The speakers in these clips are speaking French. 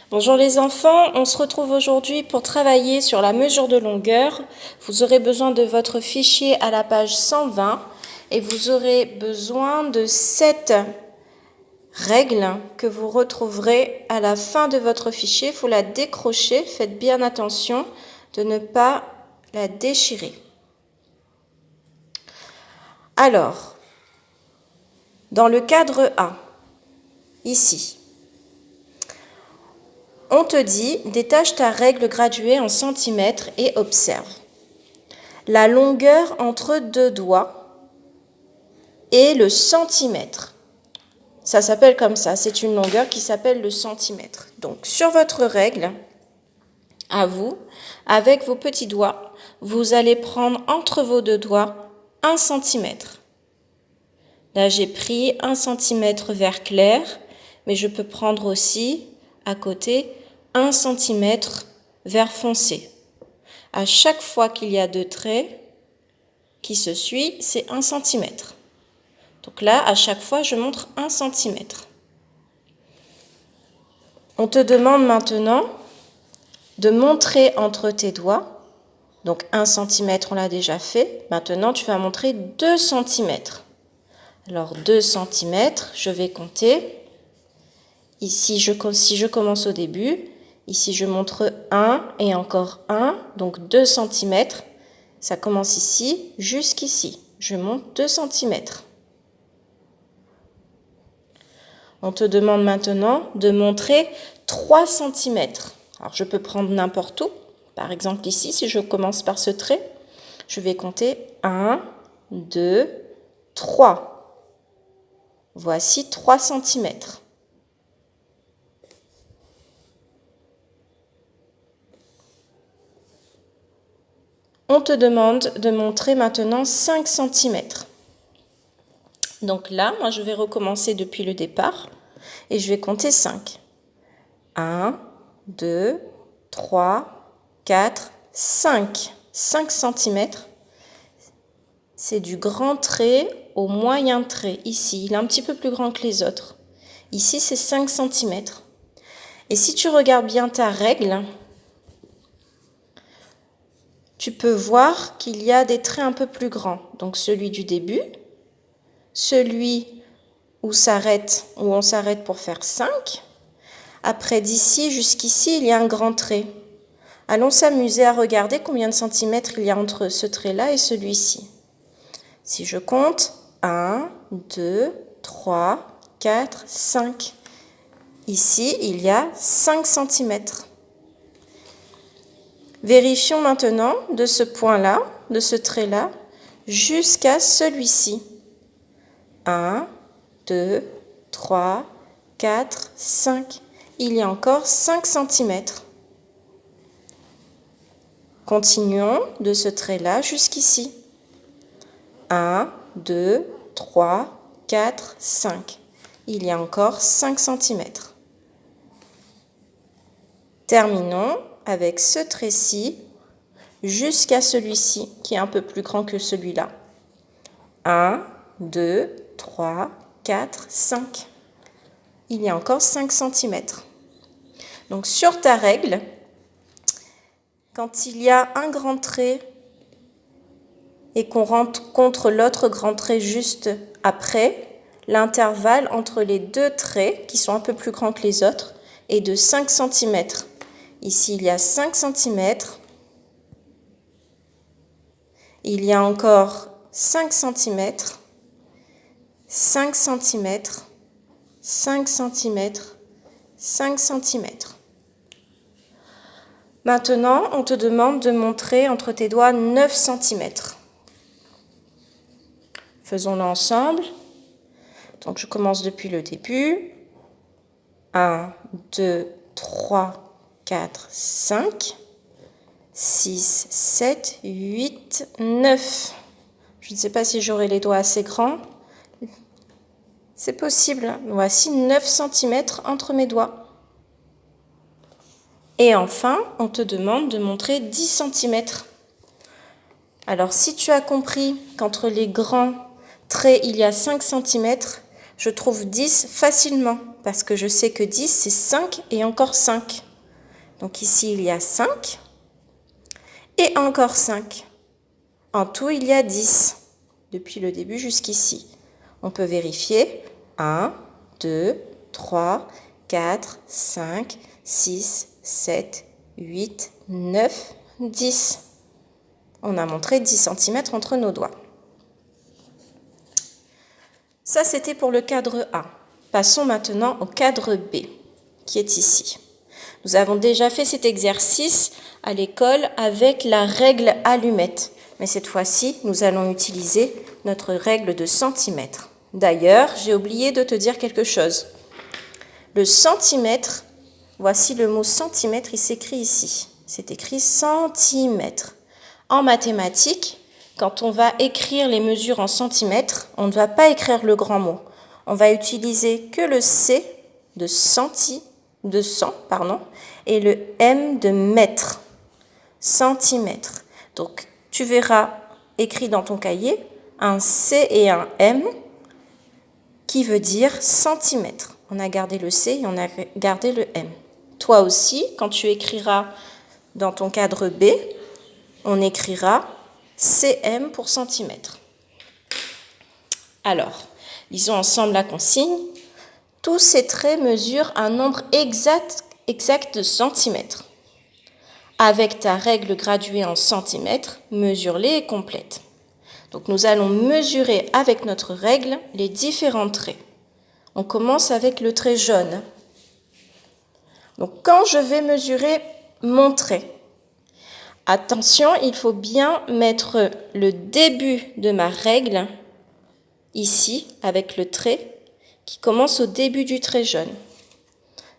Bonjour les enfants, on se retrouve aujourd'hui pour travailler sur la mesure de longueur. Vous aurez besoin de votre fichier à la page 120 et vous aurez besoin de 7 règles que vous retrouverez à la fin de votre fichier. Il faut la décrocher, faites bien attention de ne pas la déchirer. Alors, dans le cadre A, ici, on te dit, détache ta règle graduée en centimètres et observe. La longueur entre deux doigts est le centimètre. Ça s'appelle comme ça, c'est une longueur qui s'appelle le centimètre. Donc, sur votre règle, à vous, avec vos petits doigts, vous allez prendre entre vos deux doigts 1 centimètre. Là, j'ai pris 1 centimètre vert clair, mais je peux prendre aussi à côté 1 centimètre vert foncé. À chaque fois qu'il y a deux traits qui se suivent, c'est 1 centimètre. Donc là, à chaque fois, je montre 1 centimètre. On te demande maintenant de montrer entre tes doigts. Donc 1 centimètre, on l'a déjà fait. Maintenant, tu vas montrer 2 centimètres. Alors 2 centimètres, je vais compter. Ici, si je commence au début, ici je montre 1 et encore 1, donc 2 cm. Ça commence ici jusqu'ici. Je monte 2 cm. On te demande maintenant de montrer 3 cm. Alors je peux prendre n'importe où. Par exemple ici, si je commence par ce trait, je vais compter 1, 2, 3. Voici 3 cm. On te demande de montrer maintenant 5 cm. Donc là, moi je vais recommencer depuis le départ et je vais compter 5. 1, 2, 3, 4, 5. 5 cm. C'est du grand trait au moyen trait. Ici, il est un petit peu plus grand que les autres. Ici, c'est 5 cm. Et si tu regardes bien ta règle, tu peux voir qu'il y a des traits un peu plus grands. Donc celui du début, celui où on s'arrête pour faire 5. Après d'ici jusqu'ici, il y a un grand trait. Allons s'amuser à regarder combien de centimètres il y a entre ce trait-là et celui-ci. Si je compte, 1, 2, 3, 4, 5. Ici, il y a 5 centimètres. Vérifions maintenant de ce point-là, de ce trait-là, jusqu'à celui-ci. 1, 2, 3, 4, 5. Il y a encore 5 cm. Continuons de ce trait-là jusqu'ici. 1, 2, 3, 4, 5. Il y a encore 5 cm. Terminons avec ce trait-ci jusqu'à celui-ci qui est un peu plus grand que celui-là. 1, 2, 3, 4, 5. Il y a encore 5 cm. Donc sur ta règle, quand il y a un grand trait et qu'on rencontre l'autre grand trait juste après, l'intervalle entre les deux traits, qui sont un peu plus grands que les autres, est de 5 cm. Ici, il y a 5 cm. Il y a encore 5 cm, 5 cm, 5 cm, 5 cm. Maintenant, on te demande de montrer entre tes doigts 9 cm. Faisons-le ensemble. Donc, je commence depuis le début. 1, 2, 3, 4, 5, 6, 7, 8, 9. Je ne sais pas si j'aurai les doigts assez grands. C'est possible. Voici 9 cm entre mes doigts. Et enfin, on te demande de montrer 10 cm. Alors, si tu as compris qu'entre les grands traits, il y a 5 cm, je trouve 10 facilement. parce que je sais que 10, c'est 5 et encore 5. Donc ici, il y a 5 et encore 5. En tout, il y a 10, depuis le début jusqu'ici. On peut vérifier 1, 2, 3, 4, 5, 6, 7, 8, 9, 10. On a montré 10 cm entre nos doigts. Ça, c'était pour le cadre A. Passons maintenant au cadre B, qui est ici. Nous avons déjà fait cet exercice à l'école avec la règle allumette. Mais cette fois-ci, nous allons utiliser notre règle de centimètre. D'ailleurs, j'ai oublié de te dire quelque chose. Le centimètre, voici le mot centimètre, il s'écrit ici. C'est écrit centimètre. En mathématiques, quand on va écrire les mesures en centimètres, on ne va pas écrire le grand mot. On va utiliser que le C de cent, et le M de mètre. Centimètre. Donc, tu verras écrit dans ton cahier un C et un M qui veut dire centimètre. On a gardé le C et on a gardé le M. Toi aussi, quand tu écriras dans ton cadre B, on écrira cm pour centimètre. Alors, lisons ensemble la consigne. Tous ces traits mesurent un nombre exact de centimètres. Avec ta règle graduée en centimètres, mesure-les et complète. Donc nous allons mesurer avec notre règle les différents traits. On commence avec le trait jaune. Donc quand je vais mesurer mon trait, attention, il faut bien mettre le début de ma règle ici avec le trait qui commence au début du trait jaune.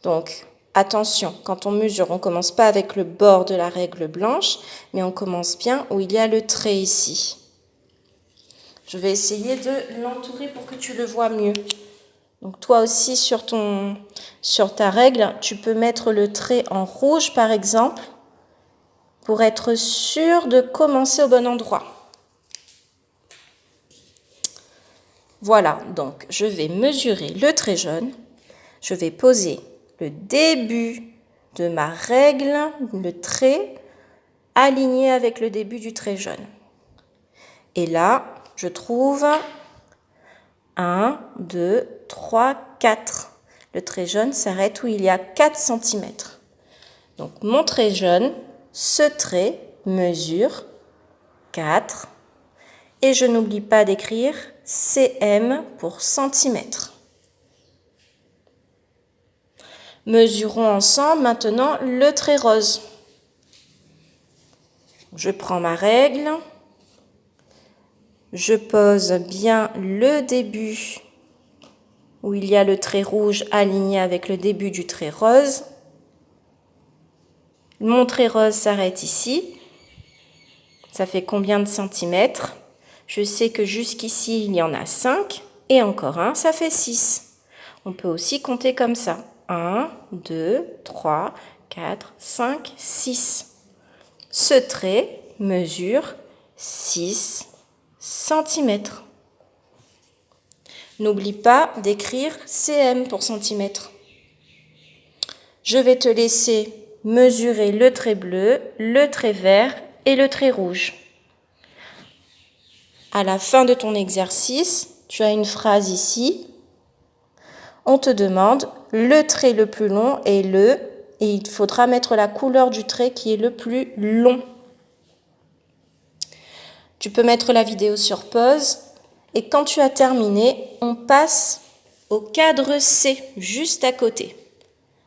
Donc attention, quand on mesure, on ne commence pas avec le bord de la règle blanche, mais on commence bien où il y a le trait ici. Je vais essayer de l'entourer pour que tu le vois mieux. Donc toi aussi, sur ta règle, tu peux mettre le trait en rouge, par exemple, pour être sûr de commencer au bon endroit. Voilà, donc je vais mesurer le trait jaune. Je vais poser le début de ma règle, le trait, aligné avec le début du trait jaune. Et là, je trouve 1, 2, 3, 4. Le trait jaune s'arrête où il y a 4 cm. Donc mon trait jaune, ce trait mesure 4. Et je n'oublie pas d'écrire cm pour centimètre. Mesurons ensemble maintenant le trait rose. Je prends ma règle. Je pose bien le début où il y a le trait rouge aligné avec le début du trait rose. Mon trait rose s'arrête ici. Ça fait combien de centimètres? Je sais que jusqu'ici, il y en a 5 et encore un, ça fait 6. On peut aussi compter comme ça. 1, 2, 3, 4, 5, 6. Ce trait mesure 6 cm. N'oublie pas d'écrire cm pour centimètre. Je vais te laisser mesurer le trait bleu, le trait vert et le trait rouge. À la fin de ton exercice, tu as une phrase ici. On te demande le trait le plus long et il faudra mettre la couleur du trait qui est le plus long. Tu peux mettre la vidéo sur pause et quand tu as terminé, on passe au cadre C, juste à côté.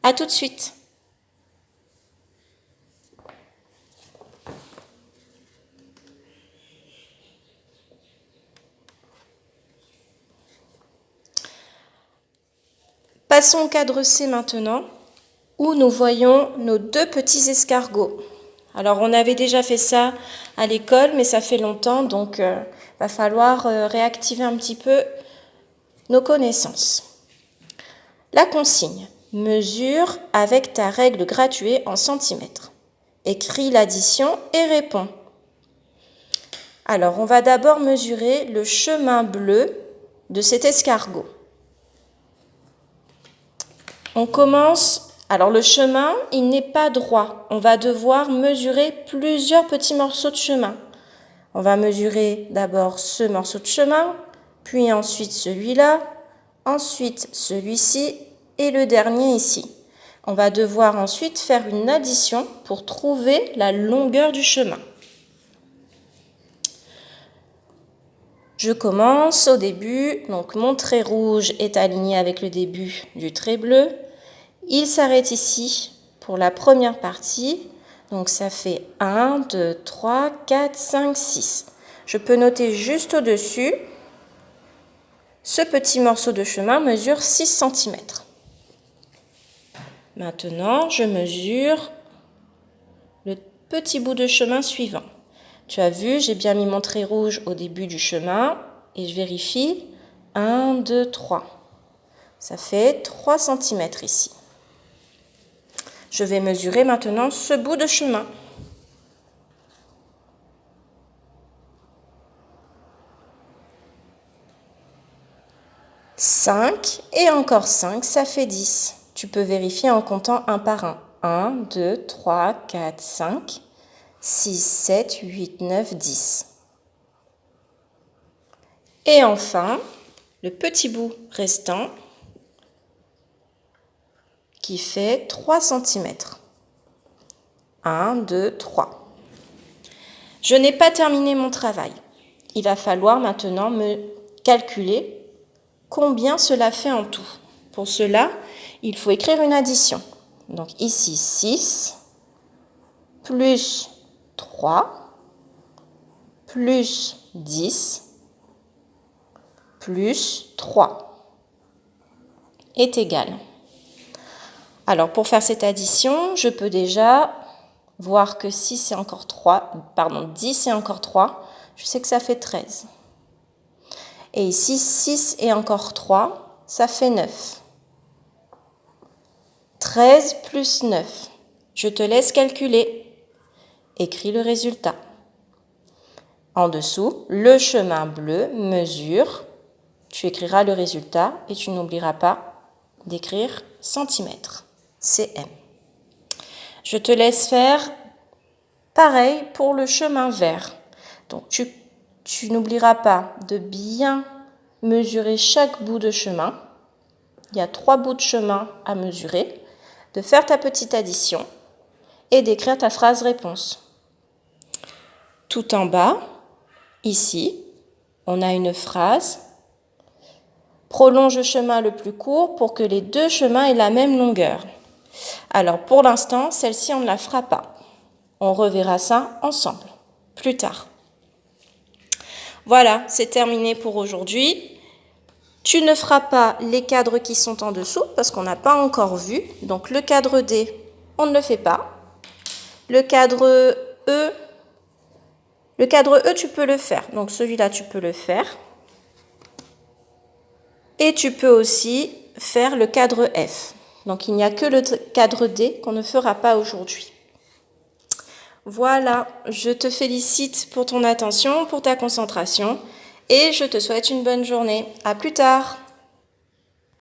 À tout de suite. Passons au cadre C maintenant, où nous voyons nos deux petits escargots. Alors, on avait déjà fait ça à l'école, mais ça fait longtemps, donc va falloir réactiver un petit peu nos connaissances. La consigne. Mesure avec ta règle graduée en centimètres. Écris l'addition et réponds. Alors, on va d'abord mesurer le chemin bleu de cet escargot. On commence, alors le chemin, il n'est pas droit. On va devoir mesurer plusieurs petits morceaux de chemin. On va mesurer d'abord ce morceau de chemin, puis ensuite celui-là, ensuite celui-ci et le dernier ici. On va devoir ensuite faire une addition pour trouver la longueur du chemin. Je commence au début, donc mon trait rouge est aligné avec le début du trait bleu. Il s'arrête ici pour la première partie, donc ça fait 1, 2, 3, 4, 5, 6. Je peux noter juste au-dessus, ce petit morceau de chemin mesure 6 cm. Maintenant, je mesure le petit bout de chemin suivant. Tu as vu, j'ai bien mis mon trait rouge au début du chemin et je vérifie. 1, 2, 3. Ça fait 3 cm ici. Je vais mesurer maintenant ce bout de chemin. 5 et encore 5, ça fait 10. Tu peux vérifier en comptant un par un. 1, 2, 3, 4, 5, 6, 7, 8, 9, 10. Et enfin, le petit bout restant qui fait 3 cm. 1, 2, 3. Je n'ai pas terminé mon travail. Il va falloir maintenant me calculer combien cela fait en tout. Pour cela, il faut écrire une addition. Donc ici, 6 plus 3 plus 10 plus 3 est égal. Alors, pour faire cette addition, je peux déjà voir que 10 et encore 3, je sais que ça fait 13. Et ici, 6 et encore 3, ça fait 9. 13 plus 9. Je te laisse calculer. Écris le résultat. En dessous, le chemin bleu mesure. Tu écriras le résultat et tu n'oublieras pas d'écrire centimètres. cm. Je te laisse faire pareil pour le chemin vert. Donc, tu n'oublieras pas de bien mesurer chaque bout de chemin. Il y a 3 bouts de chemin à mesurer, de faire ta petite addition et d'écrire ta phrase réponse. Tout en bas, ici, on a une phrase. Prolonge le chemin le plus court pour que les deux chemins aient la même longueur. Alors, pour l'instant, celle-ci, on ne la fera pas. On reverra ça ensemble, plus tard. Voilà, c'est terminé pour aujourd'hui. Tu ne feras pas les cadres qui sont en dessous parce qu'on n'a pas encore vu. Donc, le cadre D, on ne le fait pas. Le cadre E, tu peux le faire. Donc, celui-là, tu peux le faire. Et tu peux aussi faire le cadre F. Donc, il n'y a que le cadre D qu'on ne fera pas aujourd'hui. Voilà, je te félicite pour ton attention, pour ta concentration et je te souhaite une bonne journée. À plus tard.